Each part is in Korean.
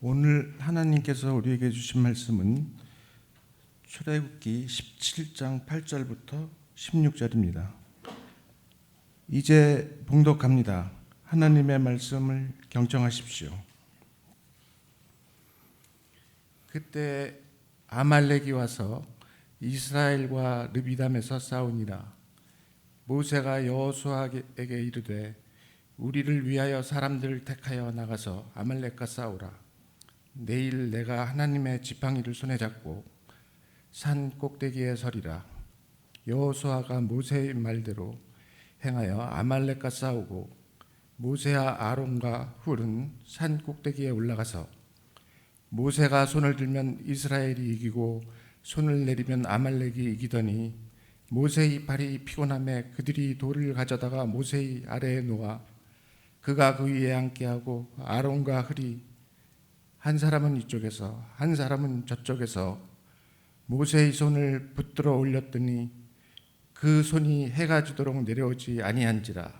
오늘 하나님께서 우리에게 주신 말씀은 출애굽기 17장 8절부터 16절입니다. 이제 봉독합니다. 하나님의 말씀을 경청하십시오. 그때 아말렉이 와서 이스라엘과 르비담에서 싸우니라. 모세가 여호수아에게 이르되 우리를 위하여 사람들을 택하여 나가서 아말렉과 싸우라. 내일 내가 하나님의 지팡이를 손에 잡고 산 꼭대기에 서리라. 여호수아가 모세의 말대로 행하여 아말렉과 싸우고 모세와 아론과 훌은 산 꼭대기에 올라가서 모세가 손을 들면 이스라엘이 이기고 손을 내리면 아말렉이 이기더니 모세의 발이 피곤함에 그들이 돌을 가져다가 모세의 아래에 놓아 그가 그 위에 앉게 하고 아론과 훌이 한 사람은 이쪽에서 한 사람은 저쪽에서 모세의 손을 붙들어 올렸더니 그 손이 해가 지도록 내려오지 아니한지라.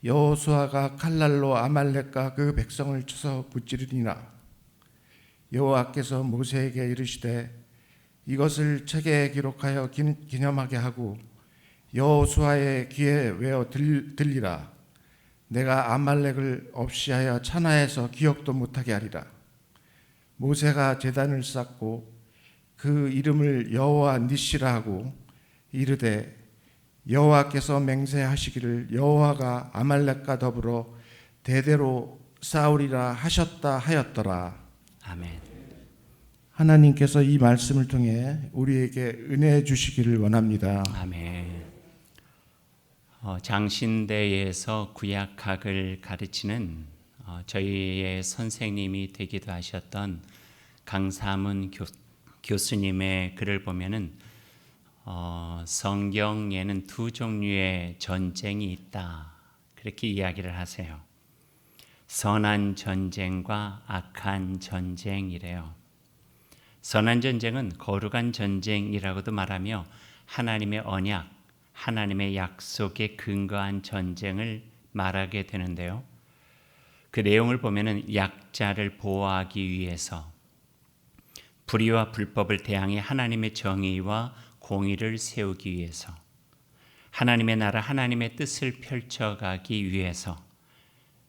여호수아가 칼날로 아말렉과 그 백성을 쳐서 무찌르니라. 여호와께서 모세에게 이르시되 이것을 책에 기록하여 기념하게 하고 여호수아의 귀에 외어 들리라. 내가 아말렉을 없이하여 천하에서 기억도 못하게 하리라. 모세가 제단을 쌓고 그 이름을 여호와 니시라 하고 이르되 여호와께서 맹세하시기를 여호와가 아말렉과 더불어 대대로 싸우리라 하셨다 하였더라. 아멘. 하나님께서 이 말씀을 통해 우리에게 은혜 주시기를 원합니다. 아멘. 장신대에서 구약학을 가르치는 저희의 선생님이 되기도 하셨던 강사문 교수님의 글을 보면은 성경에는 두 종류의 전쟁이 있다, 그렇게 이야기를 하세요. 선한 전쟁과 악한 전쟁이래요. 선한 전쟁은 거룩한 전쟁이라고도 말하며 하나님의 언약, 하나님의 약속에 근거한 전쟁을 말하게 되는데요. 그 내용을 보면은 약자를 보호하기 위해서, 불의와 불법을 대항해 하나님의 정의와 공의를 세우기 위해서, 하나님의 나라, 하나님의 뜻을 펼쳐가기 위해서,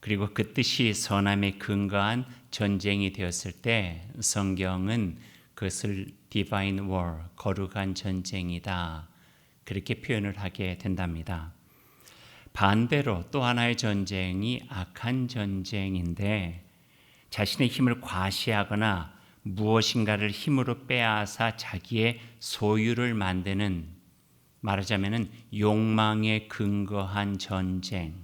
그리고 그 뜻이 선함에 근거한 전쟁이 되었을 때 성경은 그것을 Divine War, 거룩한 전쟁이다, 그렇게 표현을 하게 된답니다. 반대로 또 하나의 전쟁이 악한 전쟁인데, 자신의 힘을 과시하거나 무엇인가를 힘으로 빼앗아 자기의 소유를 만드는, 말하자면 욕망에 근거한 전쟁,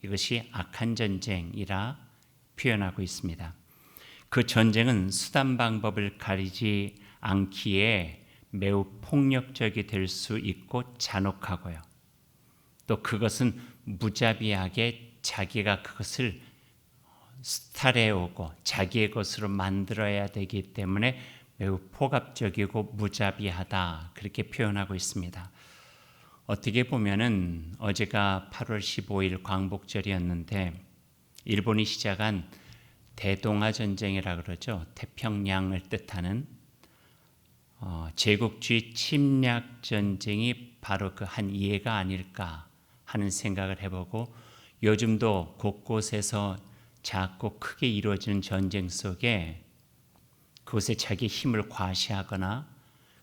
이것이 악한 전쟁이라 표현하고 있습니다. 그 전쟁은 수단 방법을 가리지 않기에 매우 폭력적이 될 수 있고 잔혹하고요. 또 그것은 무자비하게 자기가 그것을 수탈해오고 자기의 것으로 만들어야 되기 때문에 매우 폭압적이고 무자비하다, 그렇게 표현하고 있습니다. 어떻게 보면은 어제가 8월 15일 광복절이었는데 일본이 시작한 대동아 전쟁이라 그러죠. 태평양을 뜻하는 제국주의 침략 전쟁이 바로 그 한 예가 아닐까 하는 생각을 해보고, 요즘도 곳곳에서 작고 크게 이루어지는 전쟁 속에 그것에 자기 힘을 과시하거나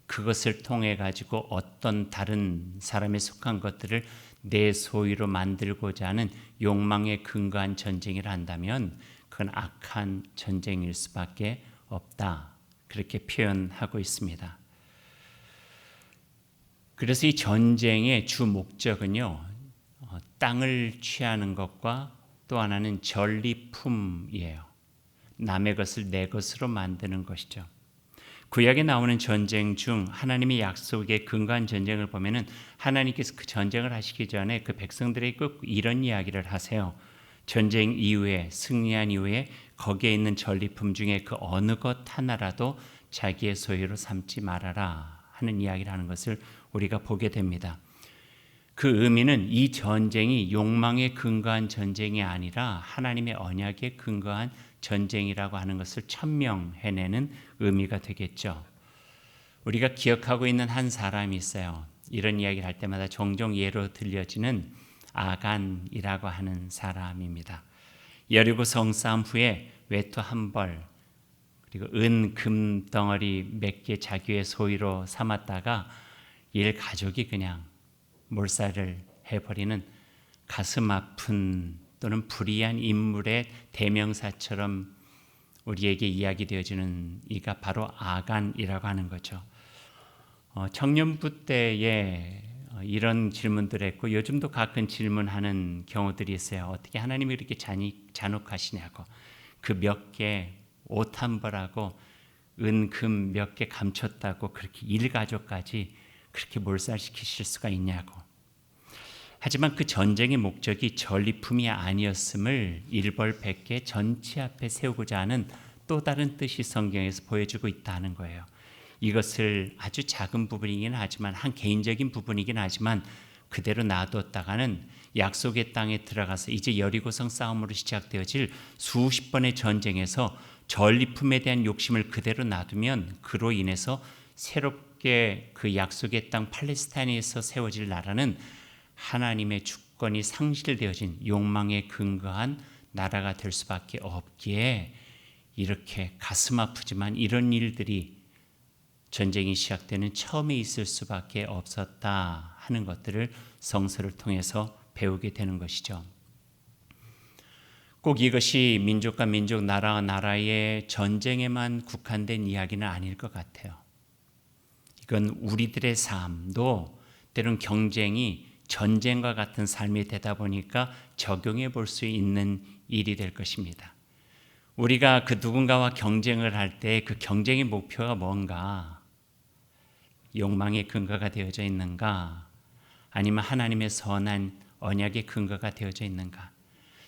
그것을 통해 가지고 어떤 다른 사람에 속한 것들을 내 소유로 만들고자 하는 욕망에 근거한 전쟁이라 한다면 그건 악한 전쟁일 수밖에 없다, 그렇게 표현하고 있습니다. 그래서 이 전쟁의 주 목적은요, 땅을 취하는 것과 또 하나는 전리품이에요. 남의 것을 내 것으로 만드는 것이죠. 구약에 나오는 전쟁 중 하나님의 약속에 근거한 전쟁을 보면은 하나님께서 그 전쟁을 하시기 전에 그 백성들에게 꼭 이런 이야기를 하세요. 전쟁 이후에, 승리한 이후에 거기에 있는 전리품 중에 그 어느 것 하나라도 자기의 소유로 삼지 말아라 하는 이야기를 하는 것을 우리가 보게 됩니다. 그 의미는 이 전쟁이 욕망에 근거한 전쟁이 아니라 하나님의 언약에 근거한 전쟁이라고 하는 것을 천명해내는 의미가 되겠죠. 우리가 기억하고 있는 한 사람이 있어요. 이런 이야기를 할 때마다 종종 예로 들려지는 아간이라고 하는 사람입니다. 여리고 성싸움 후에 외투 한 벌 그리고 금 덩어리 몇 개 자기의 소유로 삼았다가 일 가족이 그냥 몰살을 해버리는 가슴 아픈 또는 불의한 인물의 대명사처럼 우리에게 이야기되어지는 이가 바로 아간이라고 하는 거죠. 청년부 때에 이런 질문들을 했고 요즘도 가끔 질문하는 경우들이 있어요. 어떻게 하나님이 이렇게 잔혹하시냐고. 그 몇 개 옷 한 벌하고 금 몇 개 감췄다고 그렇게 일가족까지 그렇게 몰살시키실 수가 있냐고. 하지만 그 전쟁의 목적이 전리품이 아니었음을 일벌백계 전체 앞에 세우고자 하는 또 다른 뜻이 성경에서 보여주고 있다는 거예요. 이것을 아주 작은 부분이긴 하지만 한 개인적인 부분이긴 하지만 그대로 놔뒀다가는 약속의 땅에 들어가서 이제 여리고성 싸움으로 시작되어질 수십 번의 전쟁에서 전리품에 대한 욕심을 그대로 놔두면 그로 인해서 새롭게 그 약속의 땅 팔레스타인에서 세워질 나라는 하나님의 주권이 상실되어진 욕망에 근거한 나라가 될 수밖에 없기에 이렇게 가슴 아프지만 이런 일들이 전쟁이 시작되는 처음에 있을 수밖에 없었다 하는 것들을 성서를 통해서 배우게 되는 것이죠. 꼭 이것이 민족과 민족, 나라와 나라의 전쟁에만 국한된 이야기는 아닐 것 같아요. 이건 우리들의 삶도 때론 경쟁이 전쟁과 같은 삶이 되다 보니까 적용해 볼 수 있는 일이 될 것입니다. 우리가 그 누군가와 경쟁을 할 때 그 경쟁의 목표가 뭔가? 욕망의 근거가 되어져 있는가? 아니면 하나님의 선한 언약의 근거가 되어져 있는가?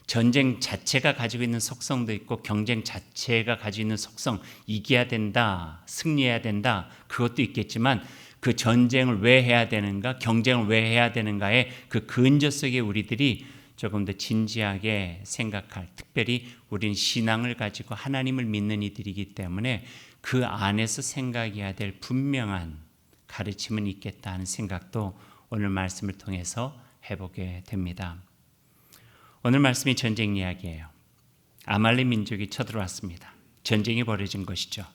전쟁 자체가 가지고 있는 속성도 있고 경쟁 자체가 가지고 있는 속성, 이겨야 된다, 승리해야 된다, 그것도 있겠지만 그 전쟁을 왜 해야 되는가, 경쟁을 왜 해야 되는가의 그 근저 속에 우리들이 조금 더 진지하게 생각할, 특별히 우린 신앙을 가지고 하나님을 믿는 이들이기 때문에 그 안에서 생각해야 될 분명한 가르침은 있겠다 하는 생각도 오늘 말씀을 통해서 해보게 됩니다. 오늘 말씀이 전쟁 이야기예요. 아말렉 민족이 쳐들어왔습니다. 전쟁이 벌어진 것이죠.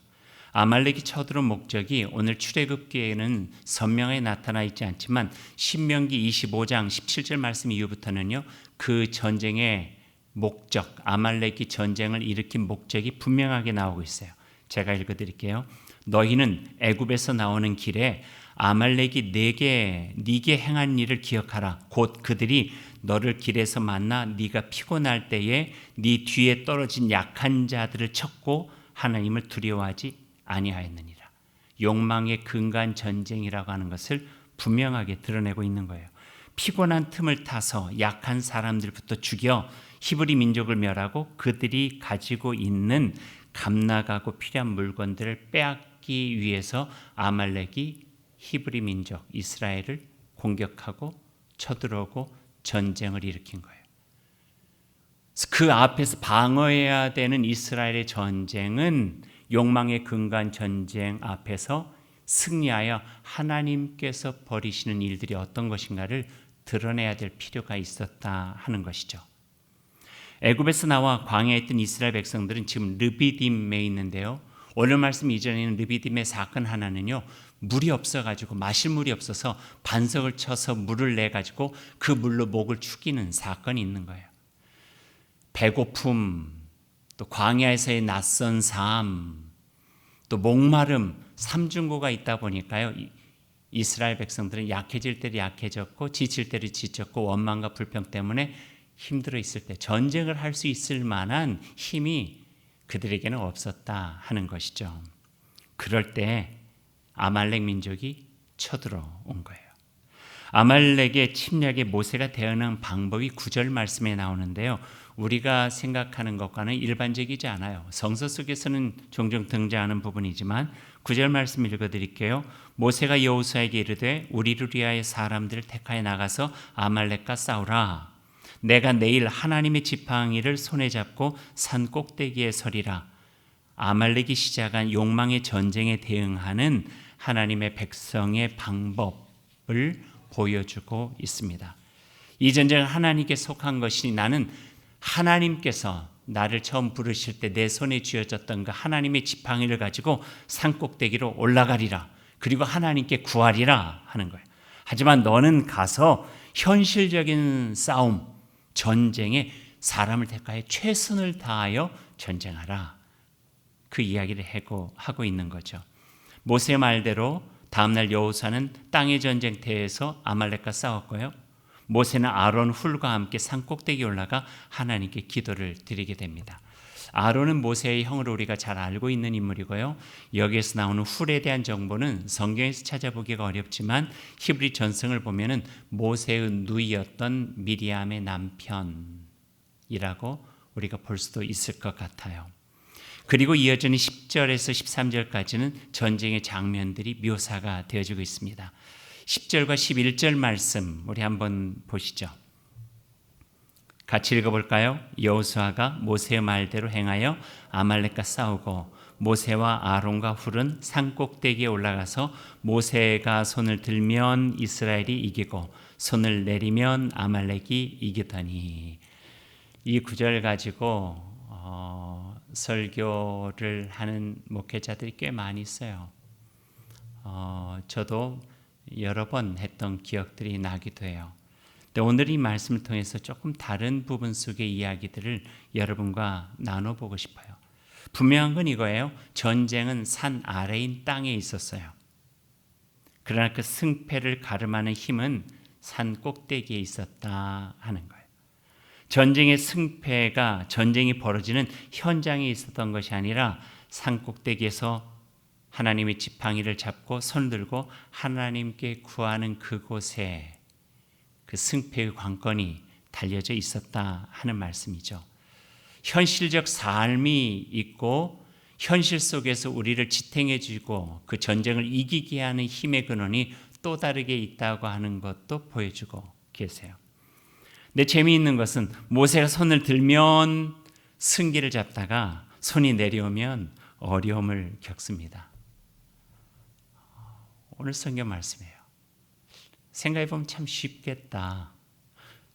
아말렉이 쳐들어온 목적이 오늘 출애굽기에는 선명하게 나타나 있지 않지만 신명기 25장 17절 말씀 이후부터는요. 그 전쟁의 목적, 아말렉이 전쟁을 일으킨 목적이 분명하게 나오고 있어요. 제가 읽어드릴게요. 너희는 애굽에서 나오는 길에 아말렉이 네게 행한 일을 기억하라. 곧 그들이 너를 길에서 만나 네가 피곤할 때에 네 뒤에 떨어진 약한 자들을 쳤고 하나님을 두려워하지 아니하였느니라. 욕망의 근간 전쟁이라고 하는 것을 분명하게 드러내고 있는 거예요. 피곤한 틈을 타서 약한 사람들부터 죽여 히브리 민족을 멸하고 그들이 가지고 있는 값나가고 필요한 물건들을 빼앗기 위해서 아말렉이 히브리 민족 이스라엘을 공격하고 쳐들어오고 전쟁을 일으킨 거예요. 그 앞에서 방어해야 되는 이스라엘의 전쟁은 욕망의 근간 전쟁 앞에서 승리하여 하나님께서 벌이시는 일들이 어떤 것인가를 드러내야 될 필요가 있었다 하는 것이죠. 애굽에서 나와 광야에 있던 이스라엘 백성들은 지금 르비딤에 있는데요. 오늘 말씀 이전에는 르비딤의 사건 하나는요. 물이 없어가지고 마실 물이 없어서 반석을 쳐서 물을 내가지고 그 물로 목을 축이는 사건이 있는 거예요. 배고픔, 또 광야에서의 낯선 삶, 또 목마름, 삼중고가 있다 보니까요. 이스라엘 백성들은 약해질 때도 약해졌고 지칠 때도 지쳤고 원망과 불평 때문에 힘들어 있을 때 전쟁을 할 수 있을 만한 힘이 그들에게는 없었다 하는 것이죠. 그럴 때 아말렉 민족이 쳐들어온 거예요. 아말렉의 침략에 모세가 대응한 방법이 9절 말씀에 나오는데요. 우리가 생각하는 것과는 일반적이지 않아요. 성서 속에서는 종종 등장하는 부분이지만 9절 말씀 읽어드릴게요. 모세가 여호수아에게 이르되 우리를 위하여 사람들을 택하여 나가서 아말렉과 싸우라. 내가 내일 하나님의 지팡이를 손에 잡고 산 꼭대기에 서리라. 아말렉이 시작한 욕망의 전쟁에 대응하는 하나님의 백성의 방법을 보여주고 있습니다. 이 전쟁은 하나님께 속한 것이니 나는 하나님께서 나를 처음 부르실 때 내 손에 쥐어졌던 그 하나님의 지팡이를 가지고 산 꼭대기로 올라가리라. 그리고 하나님께 구하리라 하는 거예요. 하지만 너는 가서 현실적인 싸움, 전쟁에 사람을 택하여 최선을 다하여 전쟁하라. 그 이야기를 하고 있는 거죠. 모세 말대로 다음날 여호수아는 땅의 전쟁터에서 아말렉과 싸웠고요. 모세는 아론 훌과 함께 산 꼭대기에 올라가 하나님께 기도를 드리게 됩니다. 아론은 모세의 형으로 우리가 잘 알고 있는 인물이고요. 여기에서 나오는 훌에 대한 정보는 성경에서 찾아보기가 어렵지만 히브리 전승을 보면은 모세의 누이였던 미리암의 남편이라고 우리가 볼 수도 있을 것 같아요. 그리고 이어지는 10절에서 13절까지는 전쟁의 장면들이 묘사가 되어지고 있습니다. 10절과 11절 말씀 우리 한번 보시죠. 같이 읽어볼까요? 여호수아가 모세의 말대로 행하여 아말렉과 싸우고 모세와 아론과 훌은 산 꼭대기에 올라가서 모세가 손을 들면 이스라엘이 이기고 손을 내리면 아말렉이 이기더니. 이 구절 가지고 설교를 하는 목회자들이 꽤 많이 있어요. 저도 여러 번 했던 기억들이 나기도 해요. 근데 오늘 이 말씀을 통해서 조금 다른 부분 속의 이야기들을 여러분과 나눠보고 싶어요. 분명한 건 이거예요. 전쟁은 산 아래인 땅에 있었어요. 그러나 그 승패를 가름하는 힘은 산 꼭대기에 있었다 하는 거예요. 전쟁의 승패가 전쟁이 벌어지는 현장에 있었던 것이 아니라 산 꼭대기에서 하나님의 지팡이를 잡고 손 들고 하나님께 구하는 그곳에 그 승패의 관건이 달려져 있었다 하는 말씀이죠. 현실적 삶이 있고 현실 속에서 우리를 지탱해 주고 그 전쟁을 이기게 하는 힘의 근원이 또 다르게 있다고 하는 것도 보여주고 계세요. 근데 재미있는 것은 모세가 손을 들면 승기를 잡다가 손이 내려오면 어려움을 겪습니다. 오늘 성경 말씀이에요. 생각해보면 참 쉽겠다.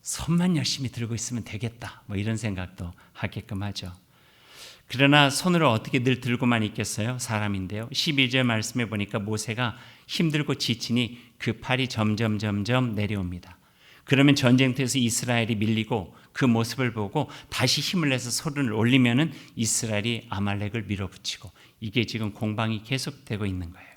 손만 열심히 들고 있으면 되겠다. 뭐 이런 생각도 하게끔 하죠. 그러나 손을 어떻게 늘 들고만 있겠어요? 사람인데요. 12절 말씀해 보니까 모세가 힘들고 지치니 그 팔이 점점 내려옵니다. 그러면 전쟁터에서 이스라엘이 밀리고 그 모습을 보고 다시 힘을 내서 손을 올리면은 이스라엘이 아말렉을 밀어붙이고 이게 지금 공방이 계속되고 있는 거예요.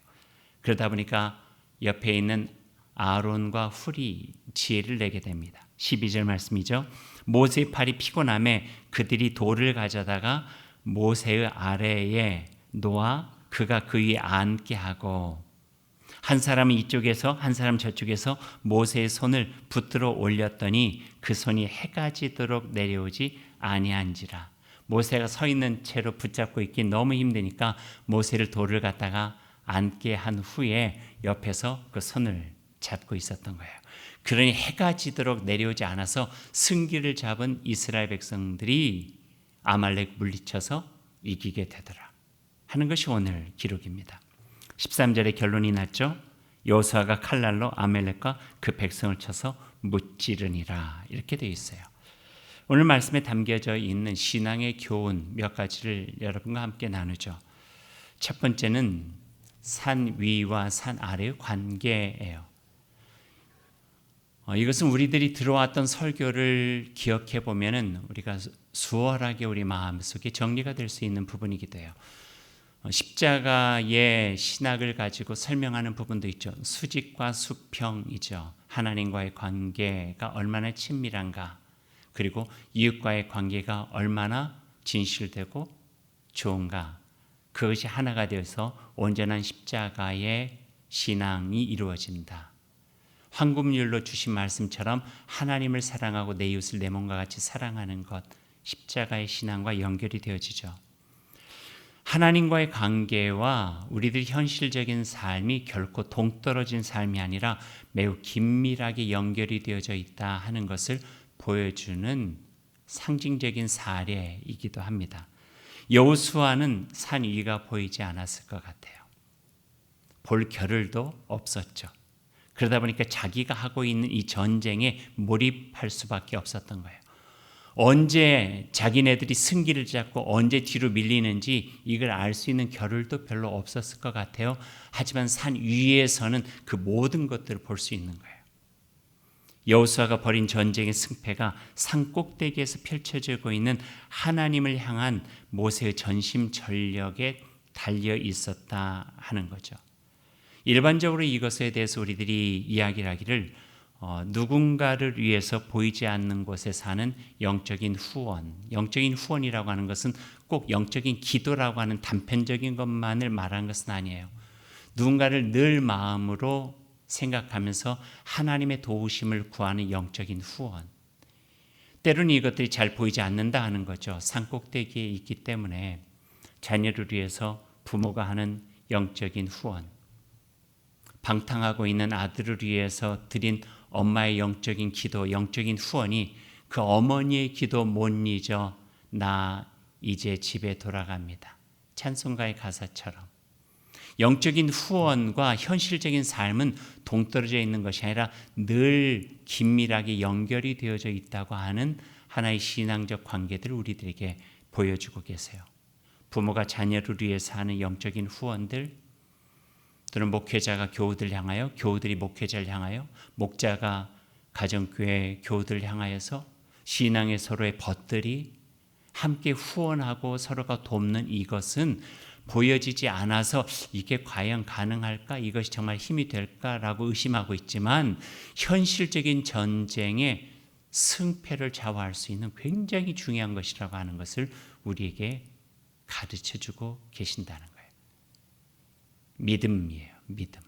그러다 보니까 옆에 있는 아론과 훌이 지혜를 내게 됩니다. 12절 말씀이죠. 모세의 팔이 피곤함에 그들이 돌을 가져다가 모세의 아래에 놓아 그가 그 위에 앉게 하고 한 사람은 이쪽에서 한 사람 저쪽에서 모세의 손을 붙들어 올렸더니 그 손이 해가 지도록 내려오지 아니한지라. 모세가 서 있는 채로 붙잡고 있기 너무 힘드니까 모세를 돌을 갖다가 앉게 한 후에 옆에서 그 손을 잡고 있었던 거예요. 그러니 해가 지도록 내려오지 않아서 승기를 잡은 이스라엘 백성들이 아말렉 물리쳐서 이기게 되더라 하는 것이 오늘 기록입니다. 13절의 결론이 났죠. 여호수아가 칼날로 아말렉과 그 백성을 쳐서 무찌르니라 이렇게 되어 있어요. 오늘 말씀에 담겨져 있는 신앙의 교훈 몇 가지를 여러분과 함께 나누죠. 첫 번째는 산 위와 산 아래의 관계예요. 이것은 우리들이 들어왔던 설교를 기억해 보면은 우리가 수월하게 우리 마음속에 정리가 될 수 있는 부분이기도 해요. 십자가의 신학을 가지고 설명하는 부분도 있죠. 수직과 수평이죠. 하나님과의 관계가 얼마나 친밀한가, 그리고 이웃과의 관계가 얼마나 진실되고 좋은가, 그것이 하나가 되어서 온전한 십자가의 신앙이 이루어진다. 황금률로 주신 말씀처럼 하나님을 사랑하고 내 이웃을 내 몸과 같이 사랑하는 것, 십자가의 신앙과 연결이 되어지죠. 하나님과의 관계와 우리들의 현실적인 삶이 결코 동떨어진 삶이 아니라 매우 긴밀하게 연결이 되어져 있다 하는 것을 보여주는 상징적인 사례이기도 합니다. 여호수아는 산 위가 보이지 않았을 것 같아요. 볼 겨를도 없었죠. 그러다 보니까 자기가 하고 있는 이 전쟁에 몰입할 수밖에 없었던 거예요. 언제 자기네들이 승기를 잡고 언제 뒤로 밀리는지 이걸 알 수 있는 겨를도 별로 없었을 것 같아요. 하지만 산 위에서는 그 모든 것들을 볼 수 있는 거예요. 여호수아가 벌인 전쟁의 승패가 산 꼭대기에서 펼쳐지고 있는 하나님을 향한 모세의 전심전력에 달려 있었다 하는 거죠. 일반적으로 이것에 대해서 우리들이 이야기를 하기를 누군가를 위해서 보이지 않는 곳에 사는 영적인 후원, 영적인 후원이라고 하는 것은 꼭 영적인 기도라고 하는 단편적인 것만을 말하는 것은 아니에요. 누군가를 늘 마음으로 생각하면서 하나님의 도우심을 구하는 영적인 후원. 때로는 이것들이 잘 보이지 않는다 하는 거죠. 산꼭대기에 있기 때문에 자녀를 위해서 부모가 하는 영적인 후원, 방탕하고 있는 아들을 위해서 드린 엄마의 영적인 기도, 영적인 후원이 그 어머니의 기도 못 잊어 나 이제 집에 돌아갑니다. 찬송가의 가사처럼 영적인 후원과 현실적인 삶은 동떨어져 있는 것이 아니라 늘 긴밀하게 연결이 되어져 있다고 하는 하나의 신앙적 관계들을 우리들에게 보여주고 계세요. 부모가 자녀를 위해서 하는 영적인 후원들, 또는 목회자가 교우들 향하여, 교우들이 목회자를 향하여, 목자가 가정교회 교우들을 향하여서 신앙의 서로의 벗들이 함께 후원하고 서로가 돕는 이것은 보여지지 않아서 이게 과연 가능할까? 이것이 정말 힘이 될까라고 의심하고 있지만 현실적인 전쟁의 승패를 좌우할 수 있는 굉장히 중요한 것이라고 하는 것을 우리에게 가르쳐주고 계신다는 거예요. 믿음이에요. 믿음.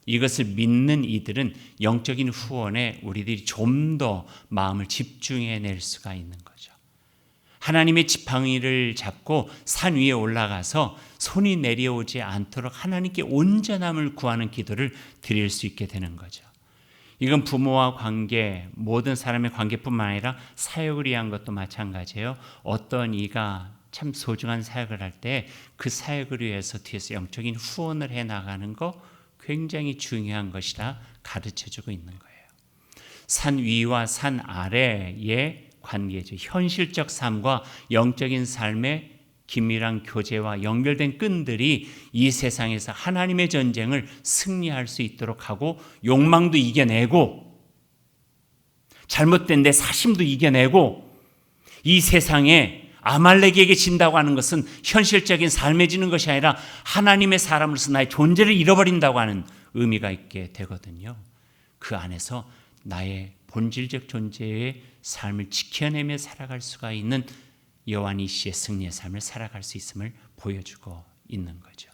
이것을 믿는 이들은 영적인 후원에 우리들이 좀 더 마음을 집중해낼 수가 있는 거죠. 하나님의 지팡이를 잡고 산 위에 올라가서 손이 내려오지 않도록 하나님께 온전함을 구하는 기도를 드릴 수 있게 되는 거죠. 이건 부모와 관계, 모든 사람의 관계뿐만 아니라 사역을 위한 것도 마찬가지예요. 어떤 이가 참 소중한 사역을 할 때 그 사역을 위해서 뒤에서 영적인 후원을 해나가는 거 굉장히 중요한 것이라 가르쳐주고 있는 거예요. 산 위와 산 아래의 관계죠. 현실적 삶과 영적인 삶의 긴밀한 교제와 연결된 끈들이 이 세상에서 하나님의 전쟁을 승리할 수 있도록 하고 욕망도 이겨내고 잘못된 내 사심도 이겨내고 이 세상에 아말렉에게 진다고 하는 것은 현실적인 삶에 지는 것이 아니라 하나님의 사람으로서 나의 존재를 잃어버린다고 하는 의미가 있게 되거든요. 그 안에서 나의 본질적 존재의 삶을 지켜내며 살아갈 수가 있는 여호와니 씨의 승리의 삶을 살아갈 수 있음을 보여주고 있는 거죠.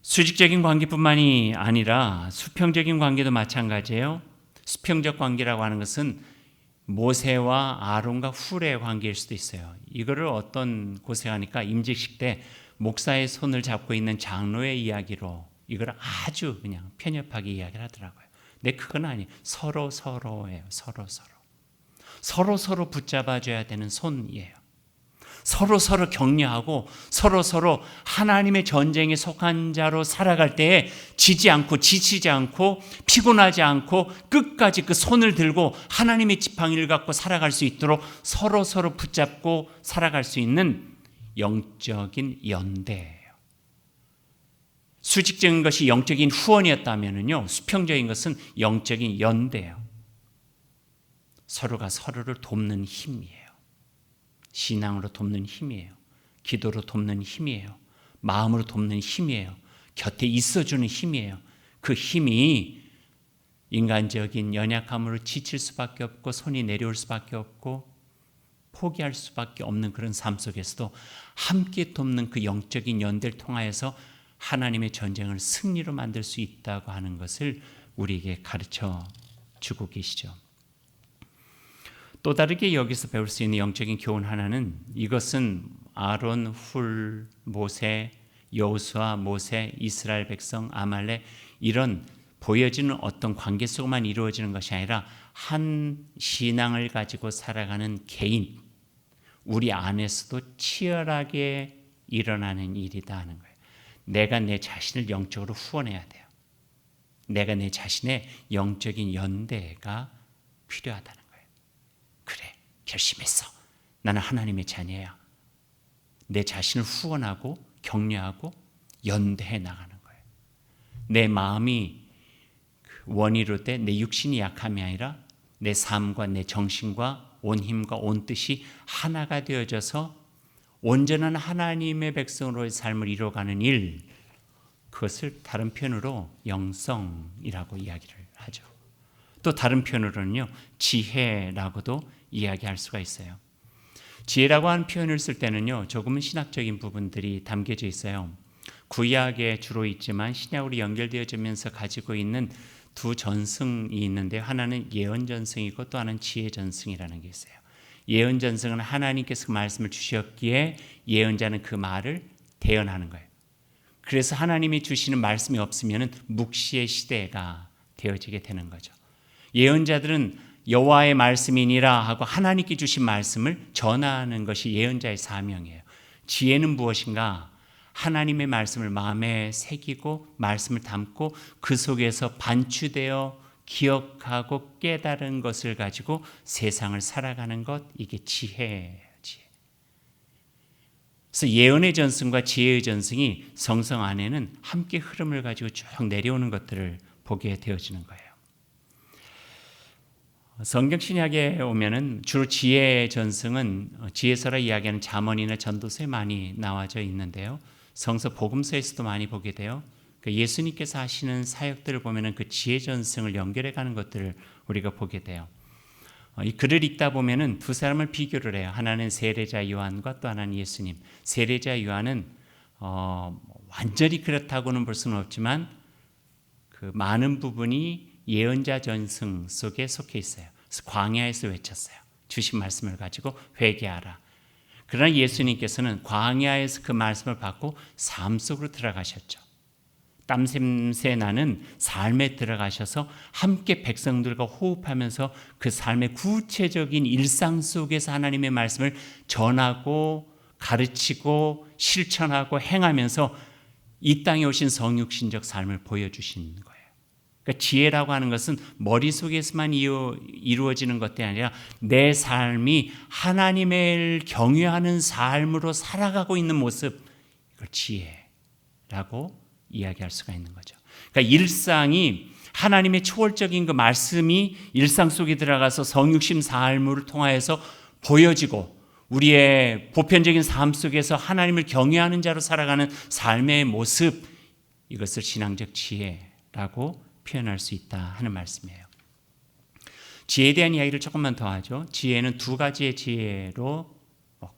수직적인 관계뿐만이 아니라 수평적인 관계도 마찬가지예요. 수평적 관계라고 하는 것은 모세와 아론과 훌의 관계일 수도 있어요. 이거를 어떤 곳에 가니까 임직식 때 목사의 손을 잡고 있는 장로의 이야기로 이걸 아주 그냥 편협하게 이야기를 하더라고요. 근데 그건 아니에요. 서로예요. 서로 붙잡아줘야 되는 손이에요. 서로 격려하고 서로 하나님의 전쟁에 속한 자로 살아갈 때에 지지 않고 지치지 않고 피곤하지 않고 끝까지 그 손을 들고 하나님의 지팡이를 갖고 살아갈 수 있도록 서로 붙잡고 살아갈 수 있는 영적인 연대예요. 수직적인 것이 영적인 후원이었다면요, 수평적인 것은 영적인 연대예요. 서로가 서로를 돕는 힘이에요. 신앙으로 돕는 힘이에요. 기도로 돕는 힘이에요. 마음으로 돕는 힘이에요. 곁에 있어주는 힘이에요. 그 힘이 인간적인 연약함으로 지칠 수밖에 없고 손이 내려올 수밖에 없고 포기할 수밖에 없는 그런 삶 속에서도 함께 돕는 그 영적인 연대를 통하여서 하나님의 전쟁을 승리로 만들 수 있다고 하는 것을 우리에게 가르쳐 주고 계시죠. 또 다르게 여기서 배울 수 있는 영적인 교훈 하나는 이것은 아론, 훌, 모세, 여호수아, 모세, 이스라엘 백성, 아말렉 이런 보여지는 어떤 관계 속만 이루어지는 것이 아니라 한 신앙을 가지고 살아가는 개인, 우리 안에서도 치열하게 일어나는 일이다 하는 거예요. 내가 내 자신을 영적으로 후원해야 돼요. 내가 내 자신의 영적인 연대가 필요하다는 거예요. 그래, 결심했어. 나는 하나님의 자녀야. 내 자신을 후원하고 격려하고 연대해 나가는 거예요. 내 마음이 원이로 때 내 육신이 약함이 아니라 내 삶과 내 정신과 온 힘과 온 뜻이 하나가 되어져서 온전한 하나님의 백성으로의 삶을 이루어가는 일, 그것을 다른 표현으로 영성이라고 이야기를 하죠. 또 다른 표현으로는요, 지혜라고도 이야기할 수가 있어요. 지혜라고 하는 표현을 쓸 때는요, 조금은 신학적인 부분들이 담겨져 있어요. 구약에 주로 있지만 신약으로 연결되어지면서 가지고 있는 두 전승이 있는데, 하나는 예언 전승이고 또 하나는 지혜 전승이라는 게 있어요. 예언 전승은 하나님께서 그 말씀을 주셨기에 예언자는 그 말을 대언하는 거예요. 그래서 하나님이 주시는 말씀이 없으면 묵시의 시대가 되어지게 되는 거죠. 예언자들은 여호와의 말씀이니라 하고 하나님께 주신 말씀을 전하는 것이 예언자의 사명이에요. 지혜는 무엇인가? 하나님의 말씀을 마음에 새기고 말씀을 담고 그 속에서 반추되어 기억하고 깨달은 것을 가지고 세상을 살아가는 것, 이게 지혜예요. 지혜. 그래서 예언의 전승과 지혜의 전승이 성성 안에는 함께 흐름을 가지고 쭉 내려오는 것들을 보게 되어지는 거예요. 성경 신약에 오면은 주로 지혜의 전승은 지혜서라 이야기하는 잠언이나 전도서에 많이 나와져 있는데요. 성서 복음서에서도 많이 보게 돼요. 예수님께서 하시는 사역들을 보면은 그 지혜 전승을 연결해 가는 것들을 우리가 보게 돼요. 이 글을 읽다 보면은 두 사람을 비교를 해요. 하나는 세례자 요한과 또 하나는 예수님. 세례자 요한은 완전히 그렇다고는 볼 수는 없지만 그 많은 부분이 예언자 전승 속에 속해 있어요. 그래서 광야에서 외쳤어요. 주신 말씀을 가지고 회개하라. 그러나 예수님께서는 광야에서 그 말씀을 받고 삶 속으로 들어가셨죠. 땀샘새 나는 삶에 들어가셔서 함께 백성들과 호흡하면서 그 삶의 구체적인 일상 속에서 하나님의 말씀을 전하고 가르치고 실천하고 행하면서 이 땅에 오신 성육신적 삶을 보여주신 거예요. 그러니까 지혜라고 하는 것은 머릿속에서만 이루어지는 것이 아니라 내 삶이 하나님을 경외하는 삶으로 살아가고 있는 모습, 이걸 지혜라고 이야기할 수가 있는 거죠. 그러니까 일상이 하나님의 초월적인 그 말씀이 일상 속에 들어가서 성육신 삶을 통하여서 보여지고 우리의 보편적인 삶 속에서 하나님을 경외하는 자로 살아가는 삶의 모습, 이것을 신앙적 지혜라고 표현할 수 있다 하는 말씀이에요. 지혜에 대한 이야기를 조금만 더 하죠. 지혜는 두 가지의 지혜로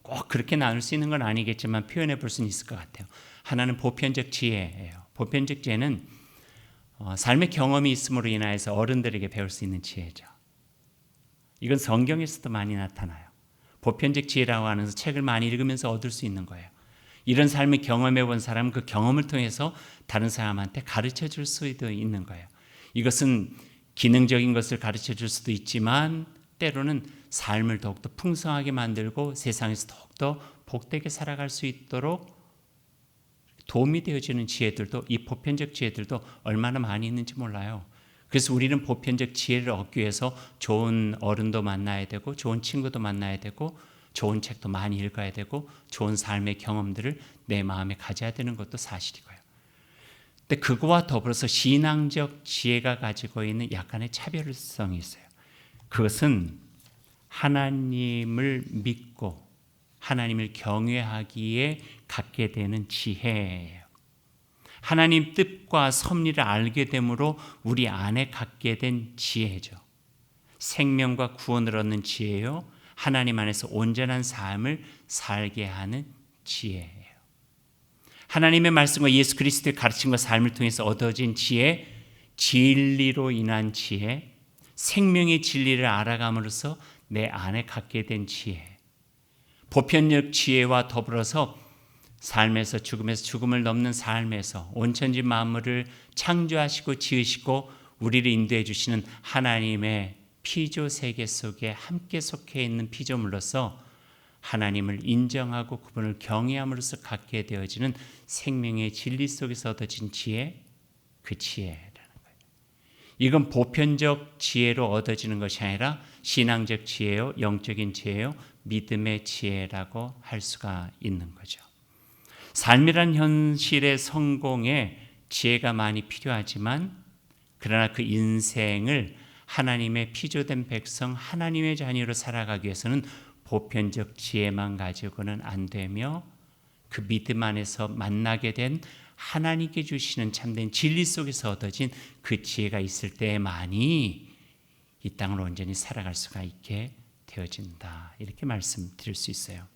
꼭 그렇게 나눌 수 있는 건 아니겠지만 표현해 볼 수는 있을 것 같아요. 하나는 보편적 지혜예요. 보편적 지혜는 삶의 경험이 있음으로 인하여서 어른들에게 배울 수 있는 지혜죠. 이건 성경에서도 많이 나타나요. 보편적 지혜라고 하는 책을 많이 읽으면서 얻을 수 있는 거예요. 이런 삶을 경험해 본 사람은 그 경험을 통해서 다른 사람한테 가르쳐 줄 수도 있는 거예요. 이것은 기능적인 것을 가르쳐 줄 수도 있지만 때로는 삶을 더욱더 풍성하게 만들고 세상에서 더욱더 복되게 살아갈 수 있도록 도움이 되어지는 지혜들도, 이 보편적 지혜들도 얼마나 많이 있는지 몰라요. 그래서 우리는 보편적 지혜를 얻기 위해서 좋은 어른도 만나야 되고 좋은 친구도 만나야 되고 좋은 책도 많이 읽어야 되고 좋은 삶의 경험들을 내 마음에 가져야 되는 것도 사실이고요. 근데 그거와 더불어서 신앙적 지혜가 가지고 있는 약간의 차별성이 있어요. 그것은 하나님을 믿고 하나님을 경외하기에 갖게 되는 지혜예요. 하나님 뜻과 섭리를 알게 됨으로 우리 안에 갖게 된 지혜죠. 생명과 구원을 얻는 지혜요. 하나님 안에서 온전한 삶을 살게 하는 지혜예요. 하나님의 말씀과 예수 그리스도의 가르침과 삶을 통해서 얻어진 지혜, 진리로 인한 지혜, 생명의 진리를 알아감으로써 내 안에 갖게 된 지혜, 보편적 지혜와 더불어서 삶에서 죽음을 넘는 삶에서 온천지 만물을 창조하시고 지으시고 우리를 인도해 주시는 하나님의 피조 세계 속에 함께 속해 있는 피조물로서 하나님을 인정하고 그분을 경외함으로써 갖게 되어지는 생명의 진리 속에서 얻어진 지혜, 그 지혜라는 거예요. 이건 보편적 지혜로 얻어지는 것이 아니라 신앙적 지혜요, 영적인 지혜요, 믿음의 지혜라고 할 수가 있는 거죠. 삶이란 현실의 성공에 지혜가 많이 필요하지만 그러나 그 인생을 하나님의 피조된 백성, 하나님의 자녀로 살아가기 위해서는 보편적 지혜만 가지고는 안 되며 그 믿음 안에서 만나게 된 하나님께 주시는 참된 진리 속에서 얻어진 그 지혜가 있을 때만이 이 땅을 온전히 살아갈 수가 있게 되어진다. 이렇게 말씀드릴 수 있어요.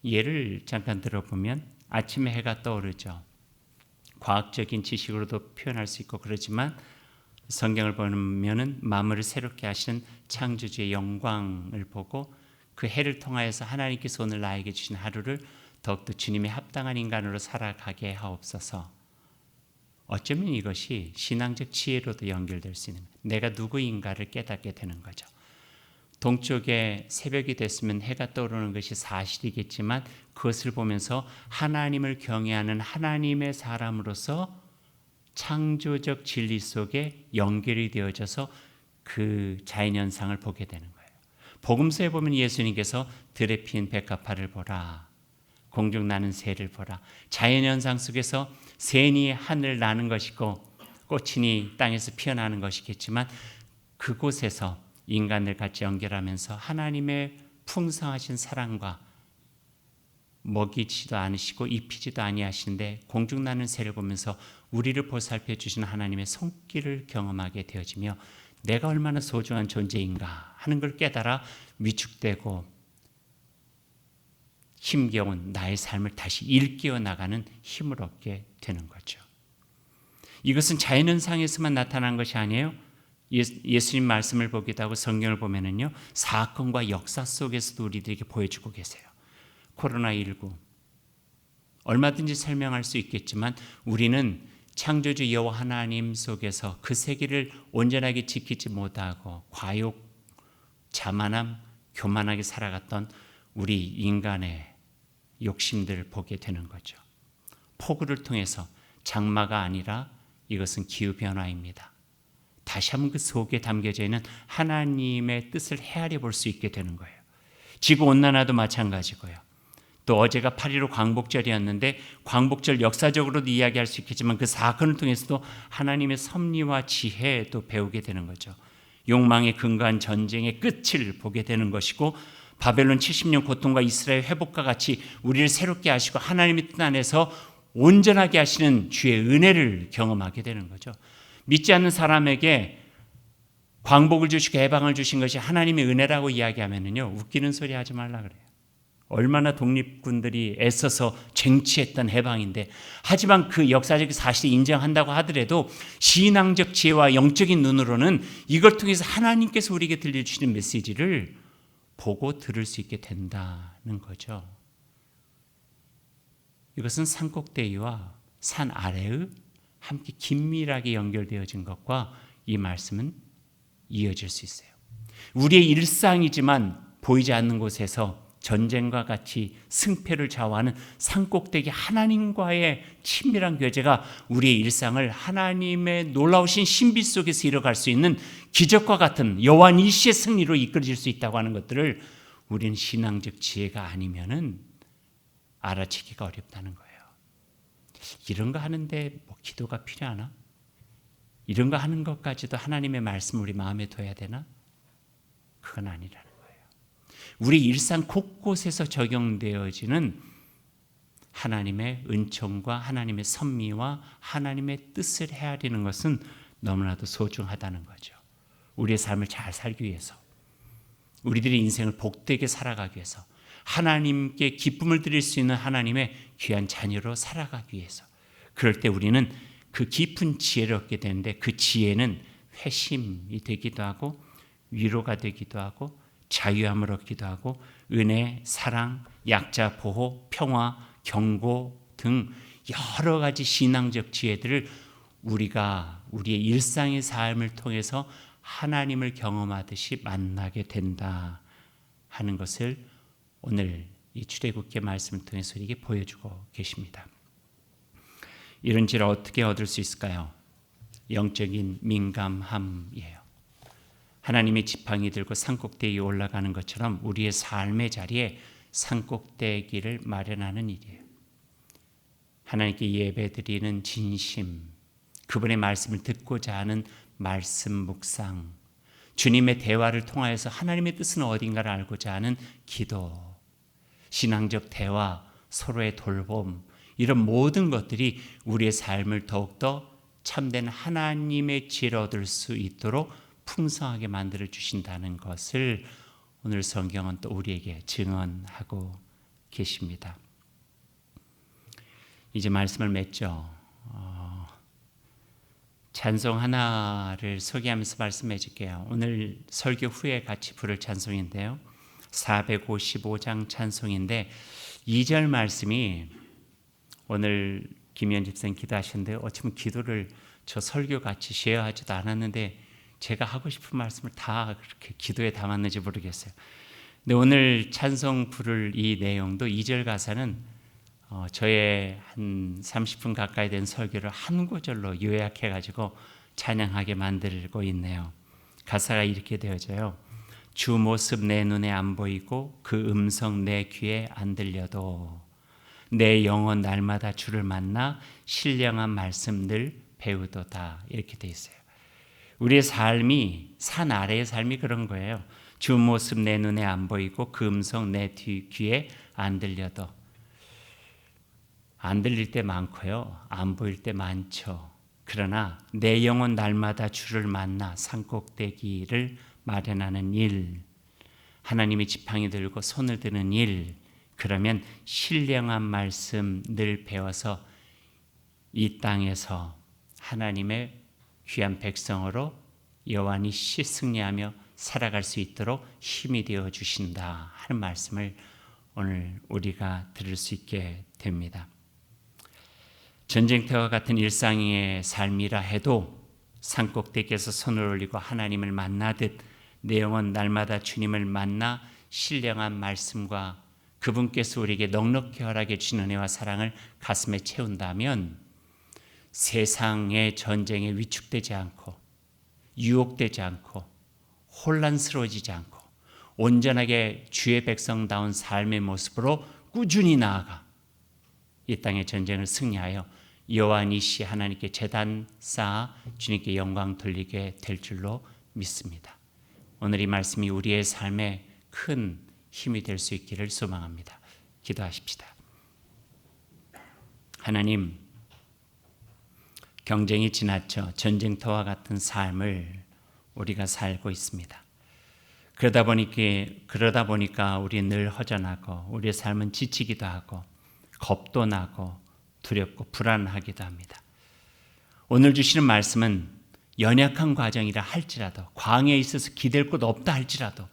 예를 잠깐 들어보면 아침에 해가 떠오르죠. 과학적인 지식으로도 표현할 수 있고 그러지만 성경을 보면은 만물을 새롭게 하시는 창조주의 영광을 보고 그 해를 통하여서 하나님께서 오늘 나에게 주신 하루를 더욱더 주님의 합당한 인간으로 살아가게 하옵소서. 어쩌면 이것이 신앙적 지혜로도 연결될 수 있는, 내가 누구인가를 깨닫게 되는 거죠. 동쪽에 새벽이 됐으면 해가 떠오르는 것이 사실이겠지만 그것을 보면서 하나님을 경외하는 하나님의 사람으로서 창조적 진리 속에 연결이 되어져서 그 자연현상을 보게 되는 거예요. 복음서에 보면 예수님께서 들에 피인 백합화를 보라, 공중 나는 새를 보라, 자연현상 속에서 샌이 하늘 나는 것이고 꽃이 땅에서 피어나는 것이겠지만 그곳에서 인간들 같이 연결하면서 하나님의 풍성하신 사랑과 먹이지도 않으시고 입히지도 아니하시는데 공중 나는 새를 보면서 우리를 보살펴 주시는 하나님의 손길을 경험하게 되어지며 내가 얼마나 소중한 존재인가 하는 걸 깨달아 위축되고 힘겨운 나의 삶을 다시 일깨워 나가는 힘을 얻게 되는 거죠. 이것은 자연현상에서만 나타난 것이 아니에요. 예수님 말씀을 보기도 하고 성경을 보면은요, 사건과 역사 속에서도 우리들에게 보여주고 계세요. 코로나19 얼마든지 설명할 수 있겠지만 우리는 창조주 여호와 하나님 속에서 그 세계를 온전하게 지키지 못하고 과욕, 자만함, 교만하게 살아갔던 우리 인간의 욕심들을 보게 되는 거죠. 폭우를 통해서 장마가 아니라 이것은 기후변화입니다. 다시 한번 그 속에 담겨져 있는 하나님의 뜻을 헤아려 볼 수 있게 되는 거예요. 지구온난화도 마찬가지고요. 또 어제가 8.15 광복절이었는데 광복절 역사적으로도 이야기할 수 있겠지만 그 사건을 통해서도 하나님의 섭리와 지혜도 배우게 되는 거죠. 욕망에 근거한 전쟁의 끝을 보게 되는 것이고 바벨론 70년 고통과 이스라엘 회복과 같이 우리를 새롭게 하시고 하나님의 뜻 안에서 온전하게 하시는 주의 은혜를 경험하게 되는 거죠. 믿지 않는 사람에게 광복을 주시고 해방을 주신 것이 하나님의 은혜라고 이야기하면요, 웃기는 소리 하지 말라 그래요. 얼마나 독립군들이 애써서 쟁취했던 해방인데, 하지만 그 역사적 사실을 인정한다고 하더라도 신앙적 지혜와 영적인 눈으로는 이걸 통해서 하나님께서 우리에게 들려주시는 메시지를 보고 들을 수 있게 된다는 거죠. 이것은 산 꼭대기와 산 아래의 함께 긴밀하게 연결되어진 것과 이 말씀은 이어질 수 있어요. 우리의 일상이지만 보이지 않는 곳에서 전쟁과 같이 승패를 좌우하는 산꼭대기 하나님과의 친밀한 교제가 우리의 일상을 하나님의 놀라우신 신비 속에서 이뤄갈 수 있는 기적과 같은 여호와 니시의 승리로 이끌어질 수 있다고 하는 것들을 우리는 신앙적 지혜가 아니면은 알아채기가 어렵다는 거예요. 이런 거 하는데 뭐 기도가 필요하나? 이런 거 하는 것까지도 하나님의 말씀을 우리 마음에 둬야 되나? 그건 아니라는 거예요. 우리 일상 곳곳에서 적용되어지는 하나님의 은총과 하나님의 섭리와 하나님의 뜻을 헤아리는 것은 너무나도 소중하다는 거죠. 우리의 삶을 잘 살기 위해서, 우리들의 인생을 복되게 살아가기 위해서, 하나님께 기쁨을 드릴 수 있는 하나님의 귀한 자녀로 살아가기 위해서, 그럴 때 우리는 그 깊은 지혜를 얻게 되는데 그 지혜는 회심이 되기도 하고 위로가 되기도 하고 자유함을 얻기도 하고 은혜, 사랑, 약자 보호, 평화, 경고 등 여러 가지 신앙적 지혜들을 우리가 우리의 일상의 삶을 통해서 하나님을 경험하듯이 만나게 된다 하는 것을 오늘 이 출애굽기 말씀을 통해서 우리에게 보여주고 계십니다. 이런 지를 어떻게 얻을 수 있을까요? 영적인 민감함이에요. 하나님의 지팡이 들고 산꼭대기에 올라가는 것처럼 우리의 삶의 자리에 산꼭대기를 마련하는 일이에요. 하나님께 예배드리는 진심, 그분의 말씀을 듣고자 하는 말씀 묵상, 주님의 대화를 통하여서 하나님의 뜻은 어딘가를 알고자 하는 기도, 신앙적 대화, 서로의 돌봄, 이런 모든 것들이 우리의 삶을 더욱더 참된 하나님의 지혜를 얻을 수 있도록 풍성하게 만들어 주신다는 것을 오늘 성경은 또 우리에게 증언하고 계십니다. 이제 말씀을 맺죠. 찬송 하나를 소개하면서 말씀해 줄게요. 오늘 설교 후에 같이 부를 찬송인데요. 455장 찬송인데 2절 말씀이 오늘 김현 집사님 기도하셨는데 어쩌면 기도를 저 설교 같이 쉐어하지도 않았는데 제가 하고 싶은 말씀을 다 그렇게 기도에 담았는지 모르겠어요. 근데 오늘 찬송 부를 이 내용도 2절 가사는 저의 한 30분 가까이 된 설교를 한 구절로 요약해가지고 찬양하게 만들고 있네요. 가사가 이렇게 되어져요. 주 모습 내 눈에 안 보이고 그 음성 내 귀에 안 들려도 내 영혼 날마다 주를 만나 신령한 말씀 늘 배우도다. 이렇게 돼 있어요. 우리의 삶이 산 아래의 삶이 그런 거예요. 주 모습 내 눈에 안 보이고 그 음성 내 귀에 안 들려도 안 들릴 때 많고요. 안 보일 때 많죠. 그러나 내 영혼 날마다 주를 만나 산꼭대기를 마련하는 일, 하나님의 지팡이 들고 손을 드는 일, 그러면 신령한 말씀 늘 배워서 이 땅에서 하나님의 귀한 백성으로 여호와니 시 승리하며 살아갈 수 있도록 힘이 되어 주신다 하는 말씀을 오늘 우리가 들을 수 있게 됩니다. 전쟁터와 같은 일상의 삶이라 해도 산꼭대기에서 손을 올리고 하나님을 만나듯 내 영혼 날마다 주님을 만나 신령한 말씀과 그분께서 우리에게 넉넉히 허락해 주신 은혜와 사랑을 가슴에 채운다면 세상의 전쟁에 위축되지 않고 유혹되지 않고 혼란스러워지지 않고 온전하게 주의 백성다운 삶의 모습으로 꾸준히 나아가 이 땅의 전쟁을 승리하여 여호와 니시 하나님께 제단 쌓아 주님께 영광 돌리게 될 줄로 믿습니다. 오늘 이 말씀이 우리의 삶에 큰 힘이 될 수 있기를 소망합니다. 기도하십시다. 하나님, 경쟁이 지나쳐 전쟁터와 같은 삶을 우리가 살고 있습니다. 그러다 보니까 우리 늘 허전하고 우리의 삶은 지치기도 하고 겁도 나고 두렵고 불안하기도 합니다. 오늘 주시는 말씀은 연약한 과정이라 할지라도 광야에 있어서 기댈 곳 없다 할지라도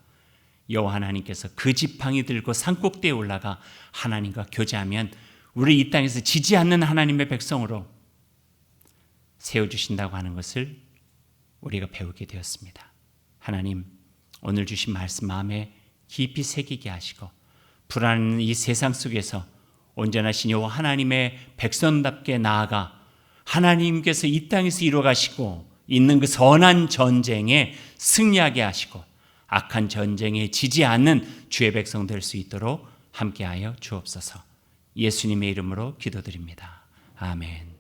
여호와 하나님께서 그 지팡이 들고 산꼭대에 올라가 하나님과 교제하면 우리 이 땅에서 지지 않는 하나님의 백성으로 세워주신다고 하는 것을 우리가 배우게 되었습니다. 하나님, 오늘 주신 말씀 마음에 깊이 새기게 하시고 불안한 이 세상 속에서 온전하신 여호와 하나님의 백성답게 나아가 하나님께서 이 땅에서 이루어가시고 있는 그 선한 전쟁에 승리하게 하시고 악한 전쟁에 지지 않는 주의 백성 될 수 있도록 함께하여 주옵소서. 예수님의 이름으로 기도드립니다. 아멘.